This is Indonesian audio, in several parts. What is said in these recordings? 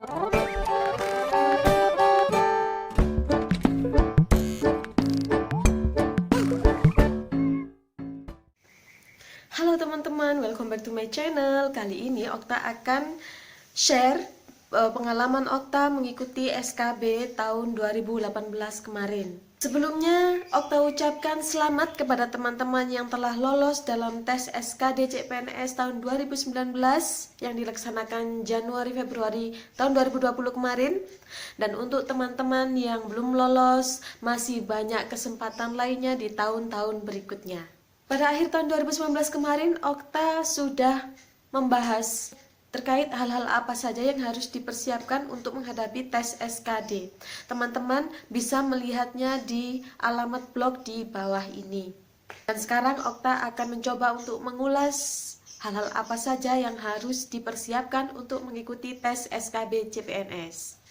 Halo teman-teman, welcome back to my channel. Kali ini Okta akan share pengalaman Okta mengikuti SKB tahun 2018 kemarin. Sebelumnya, Okta ucapkan selamat kepada teman-teman yang telah lolos dalam tes SKD CPNS tahun 2019 yang dilaksanakan Januari-Februari tahun 2020 kemarin. Dan untuk teman-teman yang belum lolos, masih banyak kesempatan lainnya di tahun-tahun berikutnya. Pada akhir tahun 2019 kemarin, Okta sudah membahas terkait hal-hal apa saja yang harus dipersiapkan untuk menghadapi tes SKD. Teman-teman bisa melihatnya di alamat blog di bawah ini. Dan sekarang Okta akan mencoba untuk mengulas hal-hal apa saja yang harus dipersiapkan untuk mengikuti tes SKB CPNS.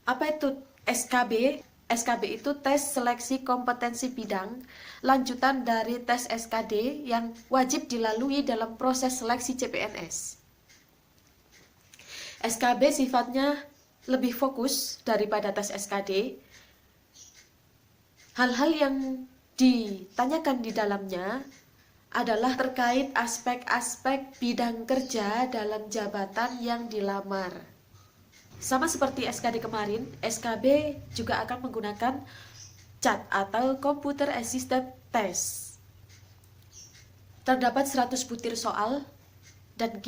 Apa itu SKB? SKB itu tes seleksi kompetensi bidang, lanjutan dari tes SKD yang wajib dilalui dalam proses seleksi CPNS. SKB sifatnya lebih fokus daripada tes SKD. Hal-hal yang ditanyakan di dalamnya adalah terkait aspek-aspek bidang kerja dalam jabatan yang dilamar. Sama seperti SKD kemarin, SKB juga akan menggunakan CAT atau Computer Assisted Test. Terdapat 100 butir soal dan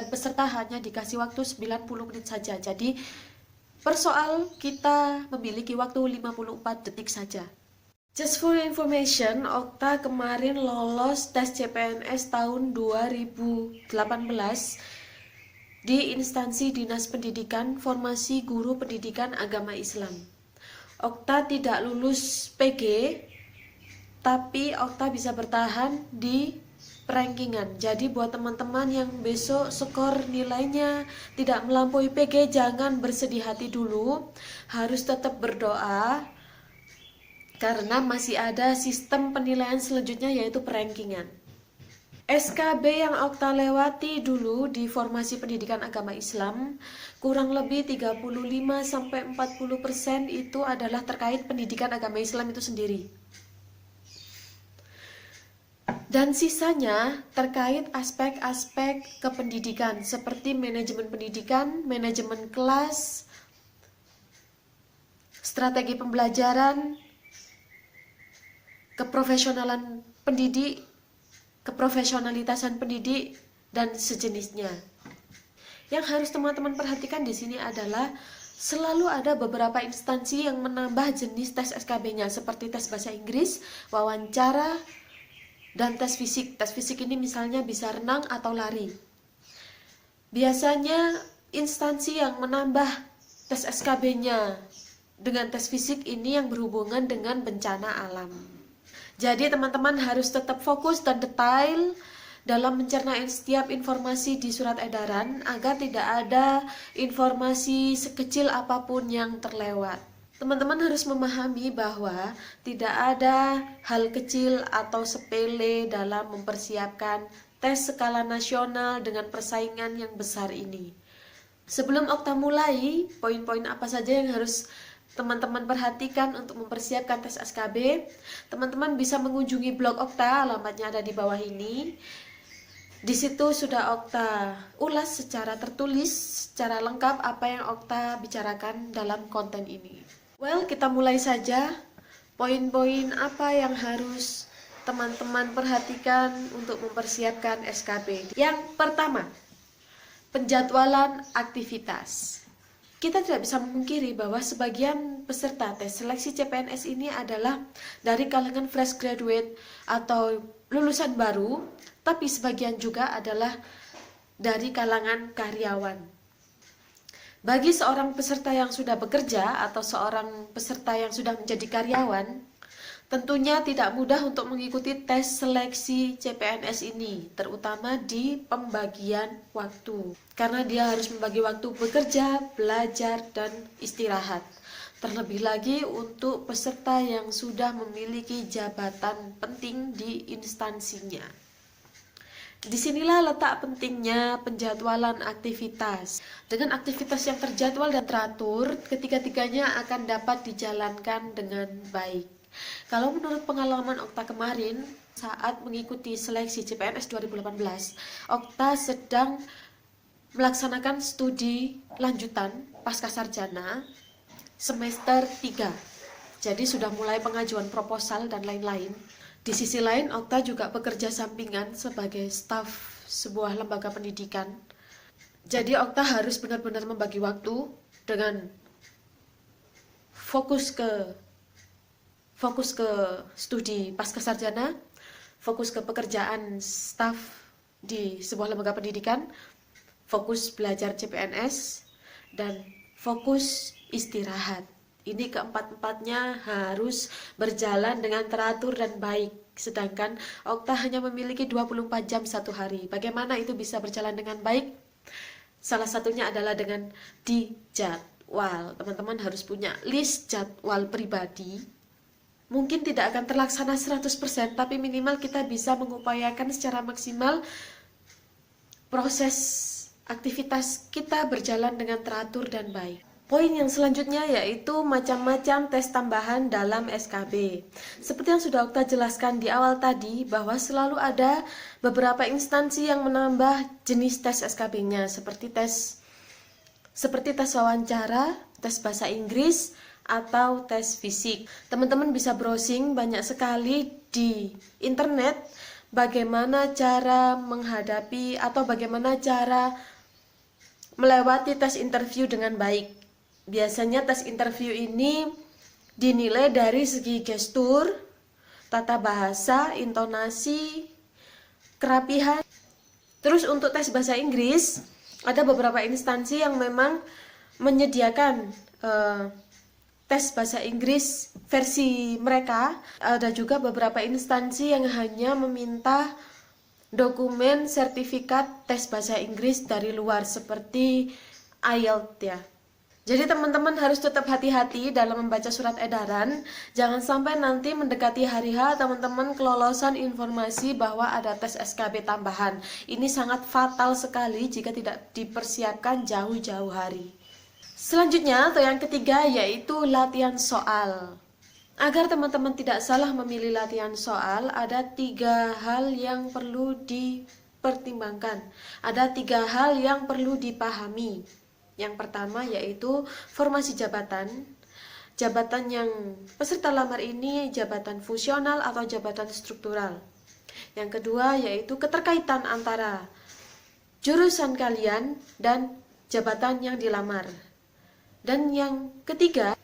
peserta hanya dikasih waktu 90 menit saja. Jadi per soal kita memiliki waktu 54 detik saja. Just for information, Okta kemarin lolos tes CPNS tahun 2018 di instansi Dinas Pendidikan Formasi Guru Pendidikan Agama Islam. Okta tidak lulus PG, tapi Okta bisa bertahan di rankingan. Jadi buat teman-teman yang besok skor nilainya tidak melampaui PG, jangan bersedih hati dulu, harus tetap berdoa karena masih ada sistem penilaian selanjutnya yaitu rankingan. SKB yang Okta lewati dulu di Formasi Pendidikan Agama Islam, kurang lebih 35-40% itu adalah terkait pendidikan agama Islam itu sendiri. Dan sisanya terkait aspek-aspek kependidikan seperti manajemen pendidikan, manajemen kelas, strategi pembelajaran, keprofesionalan pendidik, keprofesionalitasan pendidik, dan sejenisnya. Yang harus teman-teman perhatikan di sini adalah selalu ada beberapa instansi yang menambah jenis tes SKB-nya seperti tes bahasa Inggris, wawancara, dan tes fisik. Tes fisik ini misalnya bisa renang atau lari. Biasanya instansi yang menambah tes SKB-nya dengan tes fisik ini yang berhubungan dengan bencana alam. Jadi teman-teman harus tetap fokus dan detail dalam mencerna setiap informasi di surat edaran agar tidak ada informasi sekecil apapun yang terlewat. Teman-teman harus memahami bahwa tidak ada hal kecil atau sepele dalam mempersiapkan tes skala nasional dengan persaingan yang besar ini. Sebelum Okta mulai, poin-poin apa saja yang harus teman-teman perhatikan untuk mempersiapkan tes SKB, teman-teman bisa mengunjungi blog Okta, alamatnya ada di bawah ini. Di situ sudah Okta ulas secara tertulis, secara lengkap apa yang Okta bicarakan dalam konten ini. Well, kita mulai saja. Poin-poin apa yang harus teman-teman perhatikan untuk mempersiapkan SKB. Yang pertama, penjadwalan aktivitas. Kita tidak bisa memungkiri bahwa sebagian peserta tes seleksi CPNS ini adalah dari kalangan fresh graduate atau lulusan baru, tapi sebagian juga adalah dari kalangan karyawan. Bagi seorang peserta yang sudah bekerja atau seorang peserta yang sudah menjadi karyawan, tentunya tidak mudah untuk mengikuti tes seleksi CPNS ini, terutama di pembagian waktu. Karena dia harus membagi waktu bekerja, belajar, dan istirahat. Terlebih lagi untuk peserta yang sudah memiliki jabatan penting di instansinya. Disinilah letak pentingnya penjadwalan aktivitas. Dengan aktivitas yang terjadwal dan teratur, ketiga-tiganya akan dapat dijalankan dengan baik. Kalau menurut pengalaman Okta kemarin, saat mengikuti seleksi CPNS 2018, Okta sedang melaksanakan studi lanjutan pasca sarjana semester 3. Jadi sudah mulai pengajuan proposal dan lain-lain. Di sisi lain, Okta juga bekerja sampingan sebagai staf sebuah lembaga pendidikan. Jadi Okta harus benar-benar membagi waktu dengan fokus ke studi pasca sarjana, fokus ke pekerjaan staf di sebuah lembaga pendidikan, fokus belajar CPNS, dan fokus istirahat. Ini keempat-empatnya harus berjalan dengan teratur dan baik. Sedangkan Okta hanya memiliki 24 jam satu hari. Bagaimana itu bisa berjalan dengan baik? Salah satunya adalah dengan dijadwal. Teman-teman harus punya list jadwal pribadi. Mungkin tidak akan terlaksana 100%, tapi minimal kita bisa mengupayakan secara maksimal proses aktivitas kita berjalan dengan teratur dan baik. Poin yang selanjutnya yaitu macam-macam tes tambahan dalam SKB. Seperti yang sudah Okta jelaskan di awal tadi, bahwa selalu ada beberapa instansi yang menambah jenis tes SKB-nya, seperti tes wawancara, tes bahasa Inggris, atau tes fisik. Teman-teman bisa browsing banyak sekali di internet bagaimana cara menghadapi atau bagaimana cara melewati tes interview dengan baik. Biasanya tes interview ini dinilai dari segi gestur, tata bahasa, intonasi, kerapihan. Terus untuk tes bahasa Inggris, ada beberapa instansi yang memang menyediakan tes bahasa Inggris versi mereka. Ada juga beberapa instansi yang hanya meminta dokumen sertifikat tes bahasa Inggris dari luar seperti IELTS ya. Jadi teman-teman harus tetap hati-hati dalam membaca surat edaran. Jangan sampai nanti mendekati hari H teman-teman kelolosan informasi bahwa ada tes SKB tambahan. Ini sangat fatal sekali jika tidak dipersiapkan jauh-jauh hari. Selanjutnya atau yang ketiga yaitu latihan soal. Agar teman-teman tidak salah memilih latihan soal, ada 3 hal yang perlu dipertimbangkan. Ada 3 hal yang perlu dipahami. Yang pertama yaitu formasi jabatan. Jabatan yang peserta lamar ini jabatan fungsional atau jabatan struktural. Yang kedua yaitu keterkaitan antara jurusan kalian dan jabatan yang dilamar. Dan yang ketiga,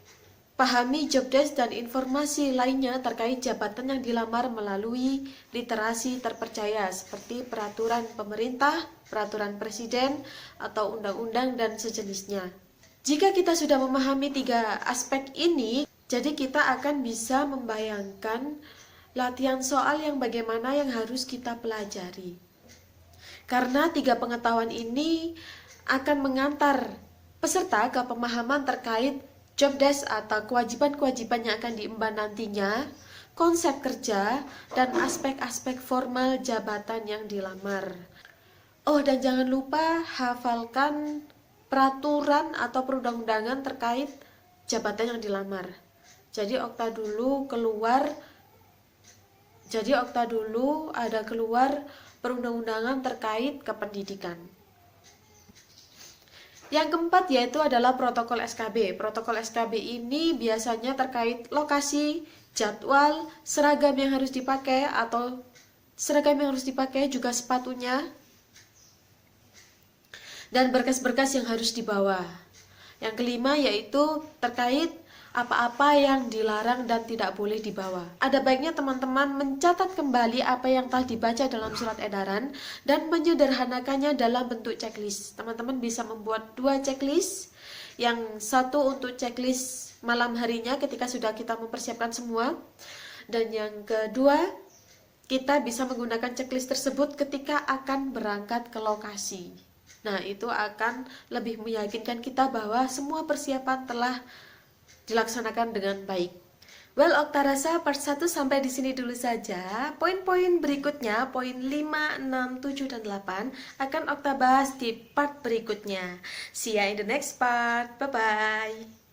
pahami job desk dan informasi lainnya terkait jabatan yang dilamar melalui literasi terpercaya seperti peraturan pemerintah, peraturan presiden, atau undang-undang dan sejenisnya. Jika kita sudah memahami 3 aspek ini, jadi kita akan bisa membayangkan latihan soal yang bagaimana yang harus kita pelajari. Karena 3 pengetahuan ini akan mengantar peserta ke pemahaman terkait job desk atau kewajiban-kewajiban yang akan diemban nantinya, konsep kerja, dan aspek-aspek formal jabatan yang dilamar. Oh, dan jangan lupa hafalkan peraturan atau perundang-undangan terkait jabatan yang dilamar. Jadi Okta dulu ada keluar perundang-undangan terkait kependidikan. Yang keempat yaitu adalah protokol SKB. Protokol SKB ini biasanya terkait lokasi, jadwal, seragam yang harus dipakai juga sepatunya, dan berkas-berkas yang harus dibawa. Yang kelima yaitu terkait apa-apa yang dilarang dan tidak boleh dibawa. Ada baiknya teman-teman mencatat kembali apa yang telah dibaca dalam surat edaran dan menyederhanakannya dalam bentuk checklist. Teman-teman bisa membuat 2 checklist. Yang satu untuk checklist malam harinya ketika sudah kita mempersiapkan semua. Dan yang kedua, kita bisa menggunakan checklist tersebut ketika akan berangkat ke lokasi. Nah, itu akan lebih meyakinkan kita bahwa semua persiapan telah dilaksanakan dengan baik. Well, Okta rasa part 1 sampai di sini dulu saja. Poin-poin berikutnya, poin 5, 6, 7, dan 8 akan Okta bahas di part berikutnya. See ya in the next part. Bye-bye.